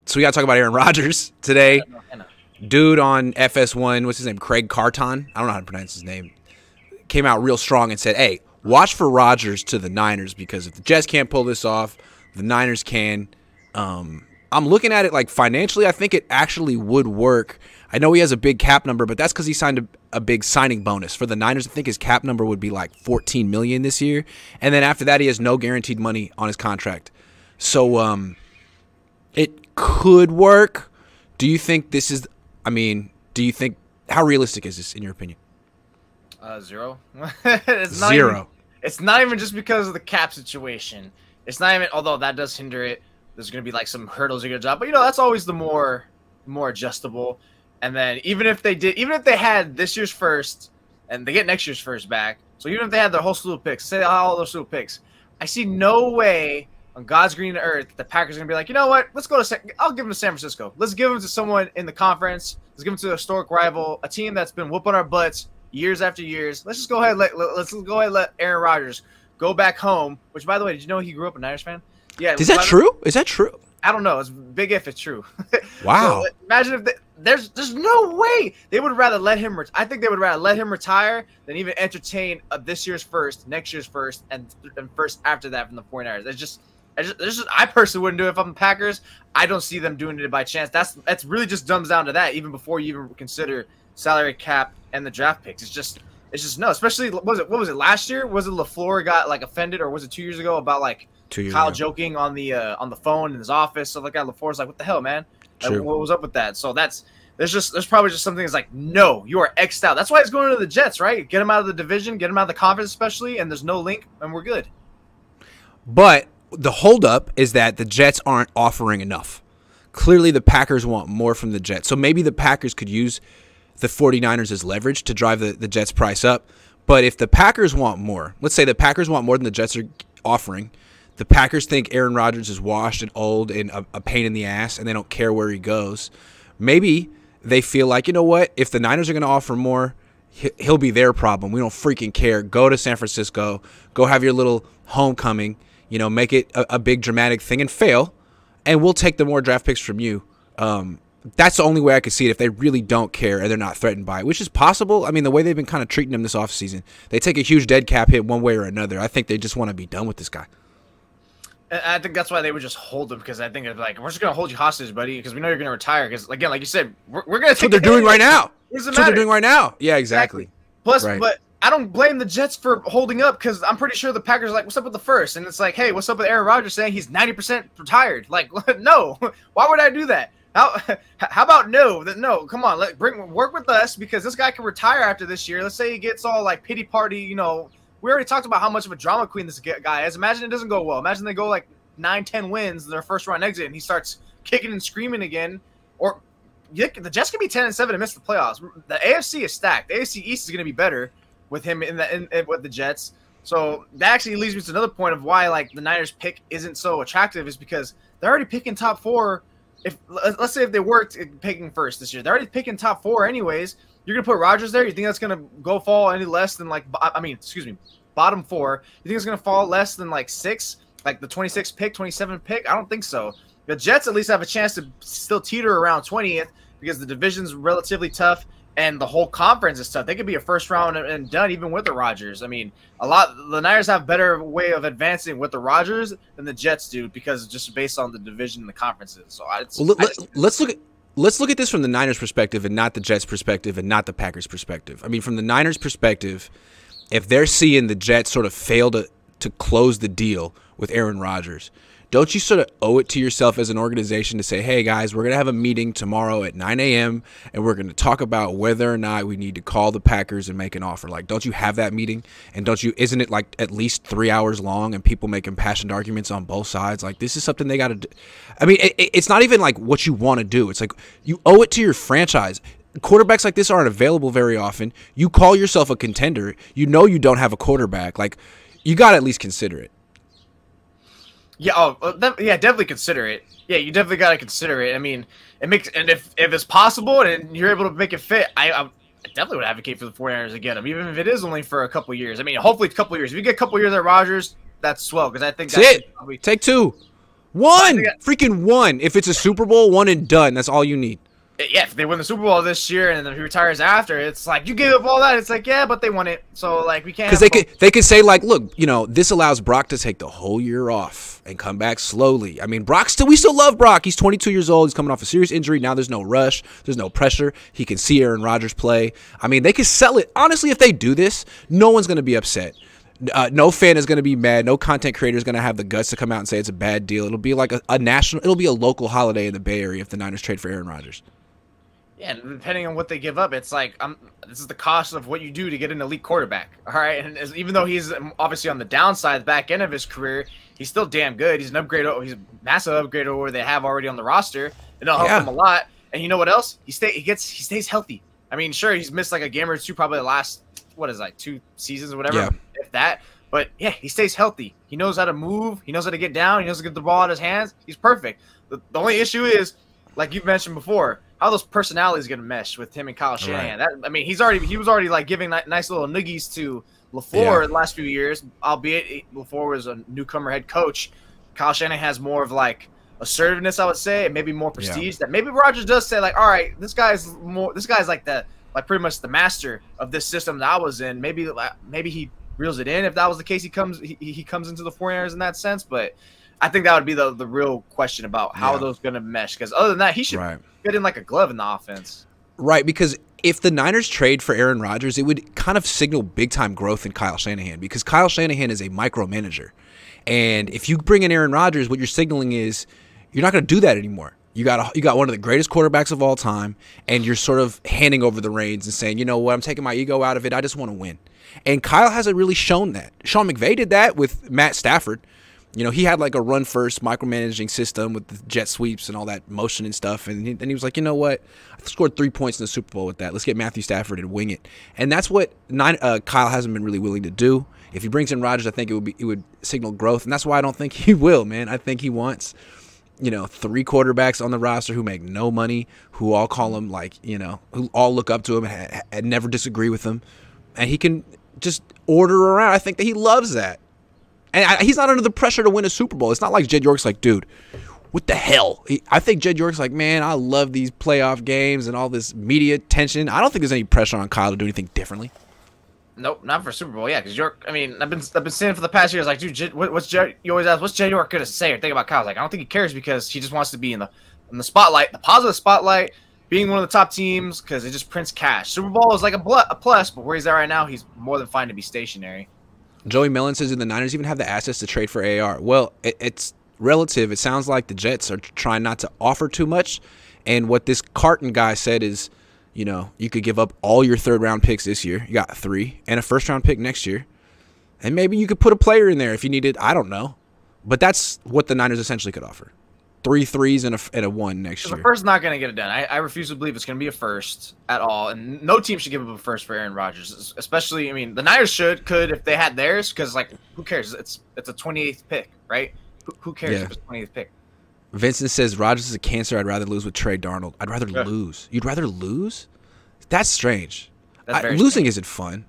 So we got to talk about Aaron Rodgers today. I know. Dude on FS1, what's his name? Craig Carton. I don't know how to pronounce his name. Came out real strong and said, hey, watch for Rodgers to the Niners because if the Jets can't pull this off, the Niners can. I'm looking at it like financially, I think it actually would work. I know he has a big cap number, but that's because he signed a big signing bonus. For the Niners, I think his cap number would be like $14 million this year. And then after that, he has no guaranteed money on his contract. So it could work. Do you think this is, do you think, how realistic is this in your opinion? 0. Zero. It's not even just because of the cap situation. It's not even, although that does hinder it. There's going to be like some hurdles you got to drop, but that's always the more adjustable. And then even if they had this year's first and they get next year's first back, so even if they had their whole slew of picks, say all those slew of picks, I see no way on God's green earth the Packers are going to be like, you know what? Let's go to I'll give them to San Francisco. Let's give them to someone in the conference. Let's give them to a historic rival, a team that's been whooping our butts years after years. Let's just go ahead and let Aaron Rodgers go back home. Which, by the way, did you know he grew up a Niners fan? Yeah. Is that true? Is that true? I don't know. It's big if it's true. Wow. So imagine if there's no way they would rather let him. I think they would rather let him retire than even entertain this year's first, next year's first, and first after that from the 49ers. I personally wouldn't do it if I'm the Packers. I don't see them doing it by chance. That's really just dumbs down to that. Even before you even consider salary cap and the draft picks, it's just no. Especially what was it last year? Was it LaFleur got like offended, or was it 2 years ago about like Kyle joking on the phone in his office, stuff like that? LaFleur's like, "What the hell, man? Like, what was up with that?" So there's probably just something that's like, no, you are X'd out. That's why it's going to the Jets, right? Get him out of the division, get him out of the conference, especially, and there's no link, and we're good. But the holdup is that the Jets aren't offering enough. Clearly, the Packers want more from the Jets. So maybe the Packers could use the 49ers as leverage to drive the Jets' price up. But if the Packers want more, let's say the Packers want more than the Jets are offering, the Packers think Aaron Rodgers is washed and old and a pain in the ass, and they don't care where he goes. Maybe they feel like, you know what, if the Niners are going to offer more, he'll be their problem. We don't freaking care. Go to San Francisco. Go have your little homecoming. Make it a big dramatic thing and fail, and we'll take the more draft picks from you. That's the only way I could see it if they really don't care and they're not threatened by it, which is possible. I mean, the way they've been kind of treating him this offseason, they take a huge dead cap hit one way or another. I think they just want to be done with this guy. I think that's why they would just hold him, because I think they're like, we're just going to hold you hostage, buddy, because we know you're going to retire. Because, again, like you said, we're going to take That's what they're doing right now. That's what they're doing right now. Yeah, exactly. Plus, right. But I don't blame the Jets for holding up, because I'm pretty sure the Packers are like, what's up with the first? And it's like, hey, what's up with Aaron Rodgers saying he's 90% retired? Like, no. Why would I do that? How about no? No, come on. Work with us, because this guy can retire after this year. Let's say he gets all, like, pity party, We already talked about how much of a drama queen this guy is. Imagine it doesn't go well. Imagine they go, like, 9-10 wins in their first round exit, and he starts kicking and screaming again. Or the Jets can be 10-7 and miss the playoffs. The AFC is stacked. The AFC East is going to be better with him with the Jets. So that actually leads me to another point of why like the Niners pick isn't so attractive, is because they're already picking top 4. Let's say if they worked picking first this year, they're already picking top 4 anyways. You're gonna put Rodgers there. You think that's gonna go fall any less than bottom 4? You think it's gonna fall less than like 6? Like the 26th pick, 27th pick? I don't think so. The Jets at least have a chance to still teeter around 20th, because the division's relatively tough and the whole conference is tough. They could be a first round and done even with the Rodgers. I mean, the Niners have a better way of advancing with the Rodgers than the Jets do, because just based on the division and the conferences. So let's look at this from the Niners perspective and not the Jets perspective and not the Packers perspective. I mean, from the Niners perspective, if they're seeing the Jets sort of fail to close the deal with Aaron Rodgers, don't you sort of owe it to yourself as an organization to say, hey, guys, we're going to have a meeting tomorrow at 9 a.m., and we're going to talk about whether or not we need to call the Packers and make an offer? Like, don't you have that meeting? And isn't it like at least 3 hours long and people make impassioned arguments on both sides? Like, this is something they got to do. I mean, it's not even like what you want to do. It's like you owe it to your franchise. Quarterbacks like this aren't available very often. You call yourself a contender. You know you don't have a quarterback. Like, you got to at least consider it. Yeah, definitely consider it. Yeah, you definitely got to consider it. I mean, and if it's possible and you're able to make it fit, I definitely would advocate for the 49ers to get him, even if it is only for a couple years. I mean, hopefully a couple years. If you get a couple years at Rodgers, that's swell, because I think that's it. Take 2. One! Freaking one. If it's a Super Bowl, one and done. That's all you need. Yeah, if they win the Super Bowl this year and then he retires after, it's like, you gave up all that. It's like, yeah, but they won it. So, like, we can't. Because they could say, like, look, you know, this allows Brock to take the whole year off and come back slowly. I mean, we still love Brock. He's 22 years old. He's coming off a serious injury. Now there's no rush. There's no pressure. He can see Aaron Rodgers play. I mean, they could sell it. Honestly, if they do this, no one's going to be upset. No fan is going to be mad. No content creator is going to have the guts to come out and say it's a bad deal. It'll be like it'll be a local holiday in the Bay Area if the Niners trade for Aaron Rodgers. Yeah, and depending on what they give up, it's like this is the cost of what you do to get an elite quarterback. All right, and even though he's obviously on the downside, the back end of his career, he's still damn good. He's an upgrade. He's a massive upgrade over what they have already on the roster, and it'll help him a lot. And you know what else? He stays healthy. I mean, sure, he's missed like a game or two, probably the last 2 seasons or whatever, if that. But yeah, he stays healthy. He knows how to move. He knows how to get down. He knows how to get the ball out of his hands. He's perfect. The only issue is, like you've mentioned before, how those personalities going to mesh with him and Kyle Shanahan. Right. I mean, he was already like giving nice little noogies to LaFleur the last few years, albeit LaFleur was a newcomer head coach. Kyle Shanahan has more of like assertiveness, I would say, and maybe more prestige. That maybe Rodgers does say like, all right, this guy's like pretty much the master of this system that I was in. Maybe he reels it in. If that was the case, he comes into the 49ers in that sense. But I think that would be the real question about how those going to mesh. Because other than that, he should fit in like a glove in the offense. Right, because if the Niners trade for Aaron Rodgers, it would kind of signal big-time growth in Kyle Shanahan, because Kyle Shanahan is a micromanager. And if you bring in Aaron Rodgers, what you're signaling is you're not going to do that anymore. You got one of the greatest quarterbacks of all time, and you're sort of handing over the reins and saying, you know what, I'm taking my ego out of it. I just want to win. And Kyle hasn't really shown that. Sean McVay did that with Matt Stafford. You know, he had like a run-first micromanaging system with the jet sweeps and all that motion and stuff. And then he was like, you know what? I scored 3 points in the Super Bowl with that. Let's get Matthew Stafford and wing it. And that's what Kyle hasn't been really willing to do. If he brings in Rodgers, I think it would signal growth. And that's why I don't think he will, man. I think he wants, 3 quarterbacks on the roster who make no money, who all call him who all look up to him and never disagree with him. And he can just order around. I think that he loves that. And he's not under the pressure to win a Super Bowl. It's not like Jed York's like, dude, what the hell? I think Jed York's like, man, I love these playoff games and all this media tension. I don't think there's any pressure on Kyle to do anything differently. Nope, not for Super Bowl. Yeah, because York. I mean, I've been saying for the past years, like, dude, what's Jed? You always ask, what's Jed York gonna say or think about Kyle? Like, I don't think he cares because he just wants to be in the spotlight, the positive spotlight, being one of the top teams because it just prints cash. Super Bowl is like a plus, but where he's at right now, he's more than fine to be stationary. Joey Millen says, do the Niners even have the assets to trade for AR? Well, it's relative. It sounds like the Jets are trying not to offer too much. And what this Carton guy said is, you could give up all your third-round picks this year. You got 3 and a first-round pick next year. And maybe you could put a player in there if you needed. I don't know. But that's what the Niners essentially could offer. 3 threes and a 1 next year. The first is not going to get it done. I refuse to believe it's going to be a first at all. And no team should give up a first for Aaron Rodgers. Especially, I mean, the Niners could if they had theirs. Because, like, who cares? It's a 28th pick, right? Who cares if it's 28th pick? Vincent says, Rodgers is a cancer. I'd rather lose with Trey Darnold. I'd rather lose. You'd rather lose? That's strange. Losing isn't fun.